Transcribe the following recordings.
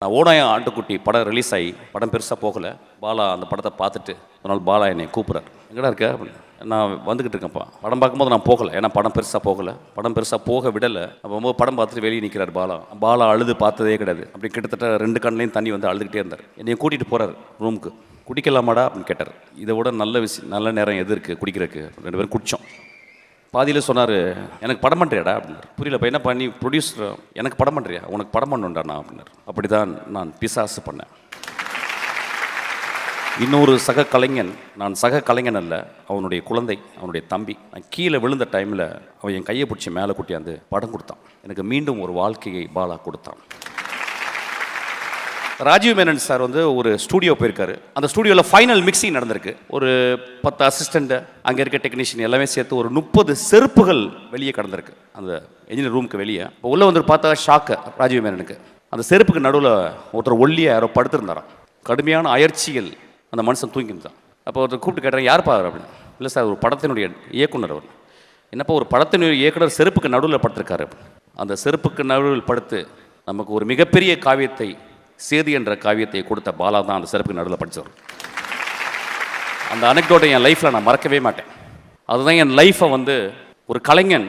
நான் ஓடாயம் ஆட்டுக்குட்டி படம் ரிலீஸ் ஆகி படம் பெருசாக போகலை. பாலா அந்த படத்தை பார்த்துட்டு ஒரு நாள் பாலா என்னை கூப்பிட்றாரு, எங்கடா இருக்க அப்படின்னு. நான் வந்துக்கிட்டு இருக்கேன்ப்பா. படம் பார்க்கும்போது நான் போகலை, ஏன்னா படம் பெருசாக போகலை, படம் பெருசாக போக விடலை. அப்போ படம் பார்த்துட்டு வெளியே நிற்கிறார் பாலா. பாலா அழுது பார்த்ததே கிடையாது. அப்படி கிட்டத்தட்ட 2 கண்ணிலையும் தண்ணி வந்து அழுதுகிட்டே இருந்தார். என்னையை கூட்டிகிட்டு போகிறார் ரூமுக்கு. குடிக்கலாமாடா அப்படின்னு கேட்டார். இதை விட நல்ல நேரம் எது இருக்குது குடிக்கிறதுக்கு? 2 பேரும் குடித்தோம். பாதியில் சொன்னார், எனக்கு படம் பண்ணுறியாடா அப்படின்னாரு. புரியல, இப்போ என்ன பண்ணி ப்ரொடியூசர் எனக்கு படம் பண்ணுறியா, உனக்கு படம் பண்ணுண்டா நான் அப்படின்னாரு. அப்படி தான் நான் பிசாசு பண்ணேன். இன்னொரு சக கலைஞன், நான் சக கலைஞன் அல்ல, அவனுடைய குழந்தை, அவனுடைய தம்பி. நான் கீழே விழுந்த டைமில் அவன் என் கையை பிடிச்சி மேலே கூட்டியாந்து படம் கொடுத்தான். எனக்கு மீண்டும் ஒரு வாழ்க்கையை பாலா கொடுத்தான். ராஜீவ் மேனன் சார் வந்து ஒரு ஸ்டூடியோ போயிருக்காரு. அந்த ஸ்டூடியோவில் ஃபைனல் மிக்சிங் நடந்திருக்கு. ஒரு 10 அசிஸ்டண்ட்டு, அங்கே இருக்க டெக்னீஷியன் எல்லாமே சேர்த்து ஒரு 30 செருப்புகள் வெளியே கடந்திருக்கு அந்த என்ஜினியர் ரூமுக்கு வெளியே. இப்போ உள்ளே வந்து பார்த்தா ஷாக்கு ராஜீவ் மேனனுக்கு. அந்த செருப்புக்கு நடுவில் ஒருத்தர் ஒல்லியாக யாரோ படுத்திருந்தாராம். கடுமையான அயற்சிகள் அந்த மனுஷன் தூங்கியிருந்தான். அப்போ ஒருத்தர் கூப்பிட்டு கேட்டார், யார் பாரு அப்படின்னு. இல்லை சார், ஒரு படத்தினுடைய இயக்குனர் அவர். என்னப்போ ஒரு படத்தினுடைய இயக்குனர் செருப்புக்கு நடுவில் படுத்திருக்காரு. அந்த செருப்புக்கு நடுவில் படுத்து நமக்கு ஒரு மிகப்பெரிய காவியத்தை, சேது என்ற காவியத்தை கொடுத்த பாலா தான் அந்த சிறப்புக்கு நடுவில் படித்தவர். அந்த அனெக்டோட்டை என் லைஃப்பில் நான் மறக்கவே மாட்டேன். அதுதான் என் லைஃப்பை வந்து ஒரு கலைஞன்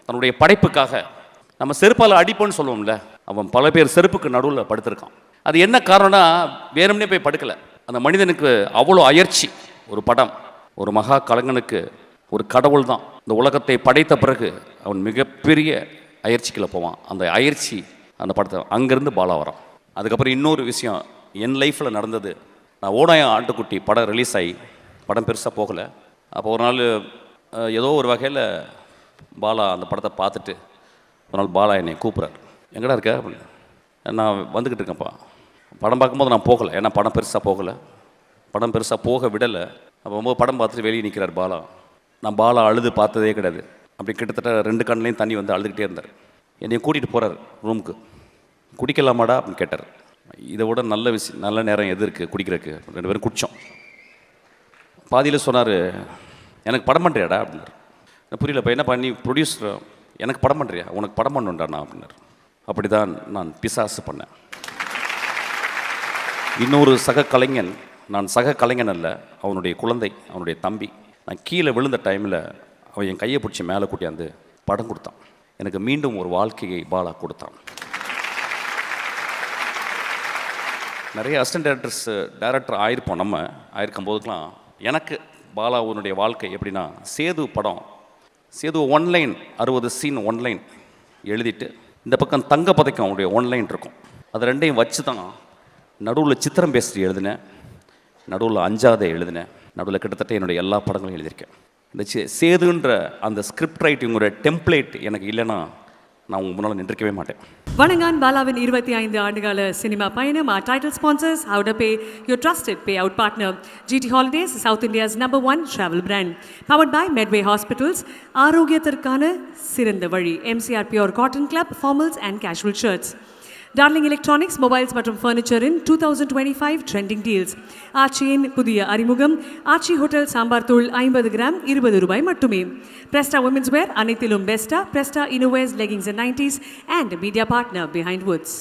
தன்னுடைய படைப்புக்காக, நம்ம செருப்பால் அடிப்போன்னு சொல்லுவோம்ல, அவன் பல பேர் செருப்புக்கு நடுவில் படுத்திருக்கான். அது என்ன காரணம்னா, வேணும்னே போய் படுக்கலை. அந்த மனிதனுக்கு அவ்வளோ அயற்சி. ஒரு படம், ஒரு மகா கலைஞனுக்கு ஒரு கடவுள் தான் இந்த உலகத்தை படைத்த பிறகு அவன் மிகப்பெரிய அயற்சிக்குள்ளே போவான். அந்த அயற்சி அந்த படத்தை அங்கேருந்து பாலா வரான். அதுக்கப்புறம் இன்னொரு விஷயம் என் லைஃப்பில் நடந்தது. நான் ஓடாயம் ஆட்டுக்குட்டி படம் ரிலீஸ் ஆகி படம் பெருசாக போகலை. அப்போ ஒரு நாள் ஏதோ ஒரு வகையில் பாலா அந்த படத்தை பார்த்துட்டு ஒரு நாள் பாலா என்னை கூப்பிட்றாரு, எங்கடா இருக்க அப்படின்னு. நான் வந்துக்கிட்டு இருக்கேன்ப்பா. படம் பார்க்கும்போது நான் போகலை, ஏன்னா படம் பெருசாக போகலை, படம் பெருசாக போக விடலை. அப்போ படம் பார்த்துட்டு வெளியே நிற்கிறார் பாலா. நான் பாலா அழுது பார்த்ததே கிடையாது. அப்படி கிட்டத்தட்ட 2 கண்ணிலையும் தண்ணி வந்து அழுதுகிட்டே இருந்தார். என்னையை கூட்டிகிட்டு போகிறார் ரூமுக்கு. குடிக்கலாமாடா அப்படின்னு கேட்டார். இதை விட நல்ல நேரம் எது இருக்குது குடிக்கிறதுக்கு? 2 பேரும் குடித்தோம். பாதியில் சொன்னார், எனக்கு படம் பண்ணுறியாடா அப்படின்னாரு. புரியல, இப்போ என்ன பண்ணி ப்ரொடியூசர் எனக்கு படம் பண்ணுறியா, உனக்கு படம் பண்ணுண்டா நான் அப்படின்னாரு. அப்படி தான் நான் பிசாசு பண்ணேன். இன்னொரு சக கலைஞன், நான் சக கலைஞன் அல்ல, அவனுடைய குழந்தை, அவனுடைய தம்பி. நான் கீழே விழுந்த டைமில் அவன் என் கையை பிடிச்சி மேலே கூட்டியாந்து படம் கொடுத்தான். எனக்கு மீண்டும் ஒரு வாழ்க்கையை பாலா கொடுத்தான். நிறைய அசிஸ்டன்ட் டைரக்டர் ஆயிருப்போம். நம்ம ஆயிருக்கும் போதுக்கெலாம் எனக்கு பாலாவுடைய வாழ்க்கை எப்படின்னா, சேது படம், சேது ஒன்லைன் 60 சீன் ஒன்லைன் எழுதிட்டு, இந்த பக்கம் தங்க பதைக்கும் அவனுடைய ஒன்லைன் இருக்கும். அது 2ஐயும் வச்சு தான் நடுவில் சித்திரம் பேசி எழுதினேன், நடுவில் அஞ்சாதை எழுதினேன், நடுவில் கிட்டத்தட்ட என்னுடைய எல்லா படங்களும் எழுதியிருக்கேன். இந்த சேதுன்ற அந்த ஸ்கிரிப்ட் ரைட்டிங்கோட டெம்ப்ளேட் எனக்கு இல்லைன்னா நான் உங்கள் முன்னால் நின்றுக்கவே மாட்டேன். வணங்கான் பாலாவின் 25 ஆண்டுகால சினிமா பயணம். Our title sponsors, How to Pay, your trusted payout partner. GT Holidays, South India's #1 travel brand. Powered by Medway Hospitals, ஆரோக்கியத்திற்கான சிறந்த வழி. MCR Pure Cotton Club, formals and casual shirts. Darling Electronics, mobiles மற்றும் furniture in 2025 trending deals. ஆச்சியின் புதிய அறிமுகம், ஆச்சி hotel sambar தூள் 50 gram ₹20 மட்டுமே. Presta Women's Wear, அனைத்திலும் பெஸ்டா. Presta Innowares, leggings and 90s and media partner Behind Woods.